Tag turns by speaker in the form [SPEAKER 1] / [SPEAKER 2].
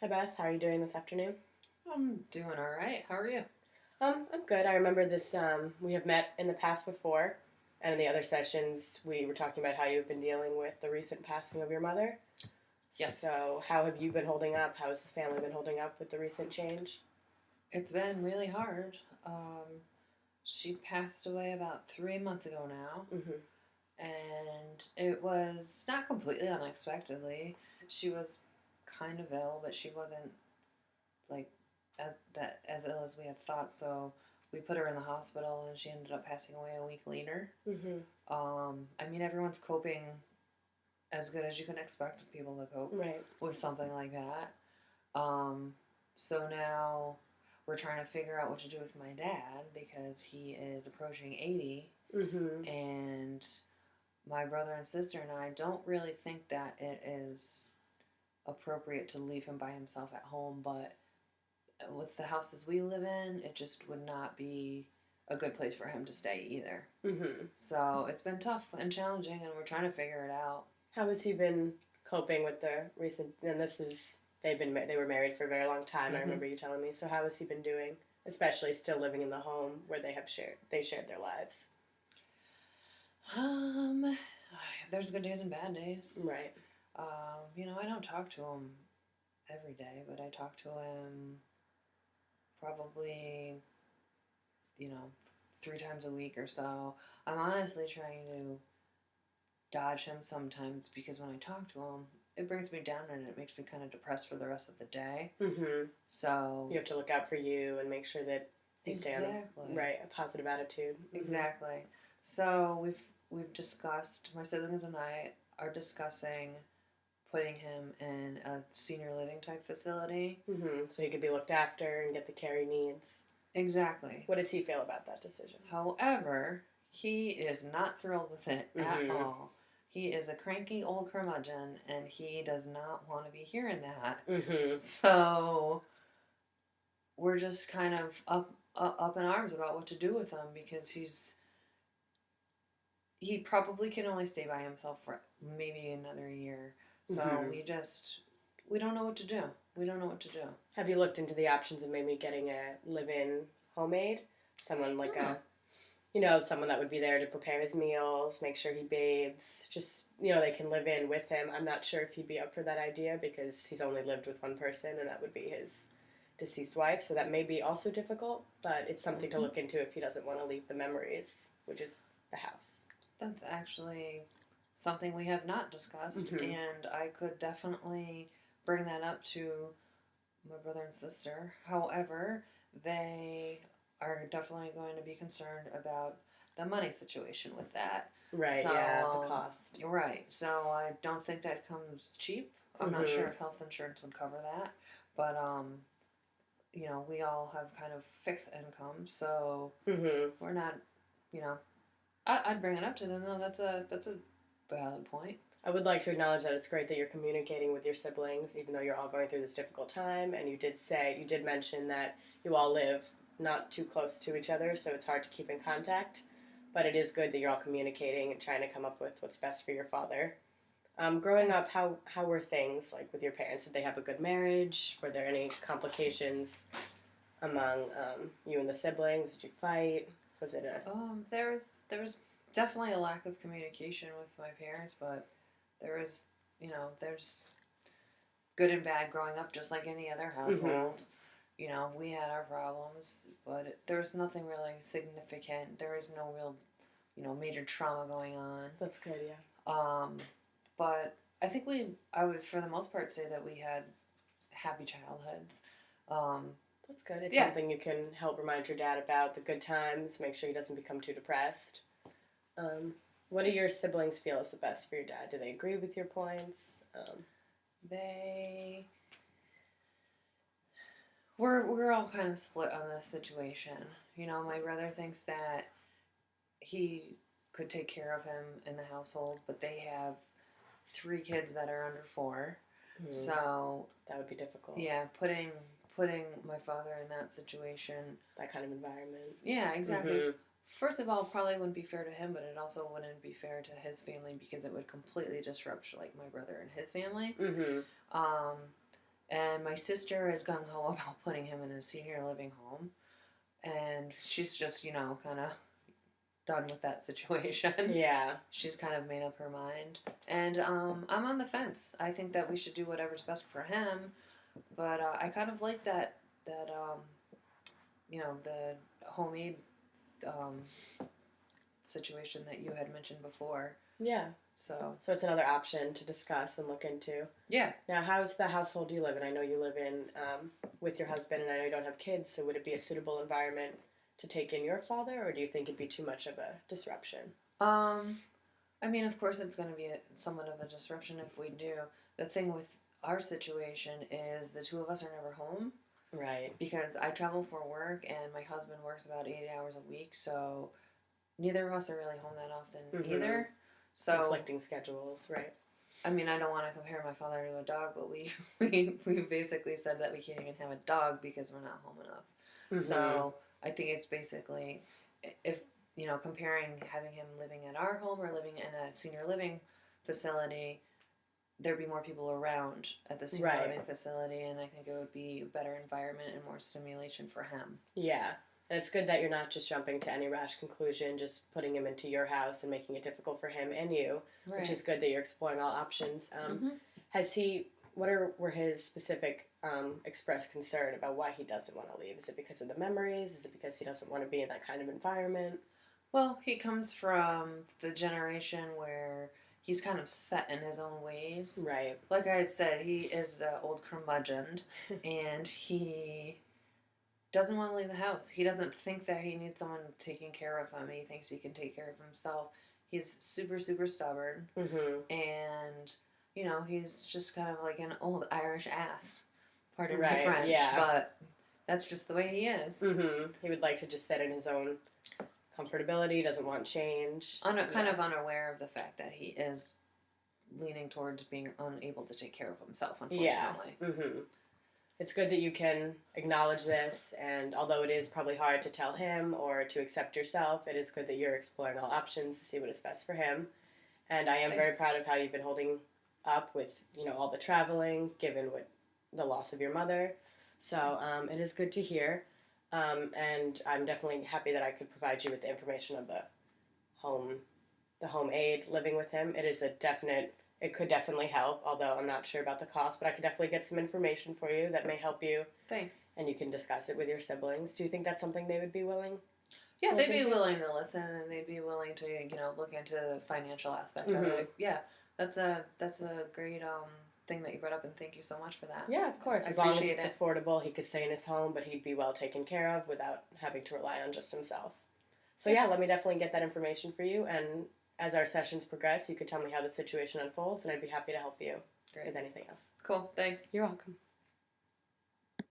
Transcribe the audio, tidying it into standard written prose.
[SPEAKER 1] Hi Beth, how are you doing this afternoon?
[SPEAKER 2] I'm doing all right. How are you?
[SPEAKER 1] I'm good. I remember this. We have met in the past before, and in the other sessions, we were talking about how you've been dealing with the recent passing of your mother. So,
[SPEAKER 2] Yes.
[SPEAKER 1] how have you been holding up? How has the family been holding up with the recent change?
[SPEAKER 2] It's been really hard. She passed away about 3 months ago now,
[SPEAKER 1] Mm-hmm.
[SPEAKER 2] and it was not completely unexpectedly. She was kind of ill, but she wasn't like as ill as we had thought. So we put her in the hospital, and she ended up passing away a week later.
[SPEAKER 1] Mm-hmm.
[SPEAKER 2] I mean, everyone's coping as good as you can expect people to cope
[SPEAKER 1] Right.
[SPEAKER 2] with something like that. Um, so now we're trying to figure out what to do with my dad because he is approaching 80,
[SPEAKER 1] Mm-hmm.
[SPEAKER 2] and my brother and sister and I don't really think that it is appropriate to leave him by himself at home, but with the houses we live in, it just would not be a good place for him to stay either.
[SPEAKER 1] Mm-hmm.
[SPEAKER 2] So it's been tough and challenging, and we're trying to figure it out.
[SPEAKER 1] How has he been coping with the recent? And this is they were married for a very long time. I
[SPEAKER 2] Mm-hmm.
[SPEAKER 1] remember you telling me. So how has he been doing? Especially still living in the home where they shared their lives.
[SPEAKER 2] Um, there's good days and bad days.
[SPEAKER 1] Right.
[SPEAKER 2] I don't talk to him every day, but I talk to him probably, you know, 3 times a week or so. I'm honestly trying to dodge him sometimes because when I talk to him, it brings me down and it makes me kind of depressed for the rest of the day.
[SPEAKER 1] Mm-hmm.
[SPEAKER 2] So,
[SPEAKER 1] You have to look out for you and make sure that you stay on
[SPEAKER 2] exactly,
[SPEAKER 1] a positive attitude. Mm-hmm.
[SPEAKER 2] exactly. So we've discussed. My siblings and I are discussing putting him in a senior living type facility.
[SPEAKER 1] Mm-hmm. So he could be looked after and get the care he needs.
[SPEAKER 2] Exactly.
[SPEAKER 1] What does he feel about that decision?
[SPEAKER 2] However, he is not thrilled with it at
[SPEAKER 1] Mm-hmm.
[SPEAKER 2] all. He is a cranky old curmudgeon and he does not want to be hearing that.
[SPEAKER 1] Mm-hmm.
[SPEAKER 2] So we're just kind of up in arms about what to do with him because he probably can only stay by himself for maybe another year. So
[SPEAKER 1] Mm-hmm.
[SPEAKER 2] we don't know what to do. We don't know what to do.
[SPEAKER 1] Have you looked into the options of maybe getting a live-in homemade? Someone like
[SPEAKER 2] Huh.
[SPEAKER 1] someone that would be there to prepare his meals, make sure he bathes, just, they can live in with him. I'm not sure if he'd be up for that idea because he's only lived with one person and that would be his deceased wife, so that may be also difficult, but it's something to
[SPEAKER 2] Mm-hmm.
[SPEAKER 1] look into if he doesn't want to leave the memories, which is the house.
[SPEAKER 2] That's actually something we have not discussed,
[SPEAKER 1] Mm-hmm.
[SPEAKER 2] and I could definitely bring that up to my brother and sister. However, they are definitely going to be concerned about the money situation with that.
[SPEAKER 1] Right,
[SPEAKER 2] So,
[SPEAKER 1] yeah, the cost.
[SPEAKER 2] you're right. So I don't think that comes cheap. I'm not sure
[SPEAKER 1] Mm-hmm.
[SPEAKER 2] if health insurance would cover that, but we all have kind of fixed income, so
[SPEAKER 1] Mm-hmm.
[SPEAKER 2] we're not, you know, I'd bring it up to them though. That's a valid point.
[SPEAKER 1] I would like to acknowledge that it's great that you're communicating with your siblings, even though you're all going through this difficult time. And you did mention that you all live not too close to each other, so it's hard to keep in contact. But it is good that you're all communicating and trying to come up with what's best for your father. Growing up,
[SPEAKER 2] Yes.
[SPEAKER 1] how were things like with your parents? Did they have a good marriage? Were there any complications among you and the siblings? Did you fight? Was it a
[SPEAKER 2] There was definitely a lack of communication with my parents, but there's good and bad growing up, just like any other
[SPEAKER 1] mm-hmm.
[SPEAKER 2] household. We had our problems, but there's nothing really significant. There is no real, major trauma going on.
[SPEAKER 1] That's good, yeah.
[SPEAKER 2] Um, but I would, for the most part, say that we had happy childhoods. Um,
[SPEAKER 1] That's good. It's
[SPEAKER 2] yeah,
[SPEAKER 1] something you can help remind your dad about the good times, make sure he doesn't become too depressed. Um, what do your siblings feel is the best for your dad? Do they agree with your points?
[SPEAKER 2] they we're all kind of split on this situation. My brother thinks that he could take care of him in the household, but they have 3 kids that are under 4.
[SPEAKER 1] hmm,
[SPEAKER 2] So
[SPEAKER 1] that would be difficult.
[SPEAKER 2] yeah, putting my father in that situation.
[SPEAKER 1] That kind of environment.
[SPEAKER 2] Yeah, exactly.
[SPEAKER 1] Mm-hmm.
[SPEAKER 2] First of all, probably wouldn't be fair to him, but it also wouldn't be fair to his family because it would completely disrupt like my brother and his family.
[SPEAKER 1] Mm-hmm.
[SPEAKER 2] Um, And my sister is gung-ho about putting him in a senior living home. And she's just, kind of done with that situation.
[SPEAKER 1] Yeah.
[SPEAKER 2] She's kind of made up her mind. And I'm on the fence. I think that we should do whatever's best for him. But I kind of like that the homemade situation that you had mentioned before.
[SPEAKER 1] Yeah.
[SPEAKER 2] So
[SPEAKER 1] it's another option to discuss and look into.
[SPEAKER 2] Yeah.
[SPEAKER 1] Now, how's the household you live in? I know you live in with your husband, and I know you don't have kids, so would it be a suitable environment to take in your father, or do you think it'd be too much of a disruption?
[SPEAKER 2] I mean, of course it's going to be somewhat of a disruption if we do. The thing with our situation is the two of us are never home.
[SPEAKER 1] Right.
[SPEAKER 2] Because I travel for work, and my husband works about 80 hours a week, so neither of us are really home that often either. So
[SPEAKER 1] conflicting schedules, right?
[SPEAKER 2] I mean, I don't want to compare my father to a dog, but we basically said that we can't even have a dog because we're not home enough. So I think it's basically, if comparing having him living at our home or living in a senior living facility, there'd be more people around at the senior living facility, and I think it would be a better environment and more stimulation for him.
[SPEAKER 1] Yeah. And it's good that you're not just jumping to any rash conclusion, just putting him into your house and making it difficult for him and you, which is good that you're exploring all options. Were his specific expressed concern about why he doesn't want to leave? Is it because of the memories? Is it because he doesn't want to be in that kind of environment?
[SPEAKER 2] Well, he comes from the generation where he's kind of set in his own ways.
[SPEAKER 1] Right.
[SPEAKER 2] Like I said, he is an old curmudgeon, and he doesn't want to leave the house. He doesn't think that he needs someone taking care of him. He thinks he can take care of himself. He's super, super stubborn. And, he's just kind of like an old Irish ass. Pardon my French. Yeah. But that's just the way he is.
[SPEAKER 1] He would like to just sit in his own comfortability, doesn't want change.
[SPEAKER 2] Kind of unaware of the fact that he is leaning towards being unable to take care of himself, unfortunately.
[SPEAKER 1] Yeah. It's good that you can acknowledge this, and although it is probably hard to tell him or to accept yourself, it is good that you're exploring all options to see what is best for him. And I am very proud of how you've been holding up with, all the traveling, given the loss of your mother. So it is good to hear. And I'm definitely happy that I could provide you with the information of the home aid living with him. It could definitely help, although I'm not sure about the cost, but I could definitely get some information for you that may help you.
[SPEAKER 2] Thanks.
[SPEAKER 1] And you can discuss it with your siblings. Do you think that's something they would be willing?
[SPEAKER 2] Yeah, they'd be willing to listen, and they'd be willing to, look into the financial aspect of it. Yeah, that's a great thing that you brought up, and thank you so much for that.
[SPEAKER 1] Yeah, of course. As long as it's affordable, he could stay in his home, but he'd be well taken care of without having to rely on just himself. So yeah, let me definitely get that information for you, and as our sessions progress, you could tell me how the situation unfolds, and I'd be happy to help you with anything else.
[SPEAKER 2] Cool. Thanks.
[SPEAKER 1] You're welcome.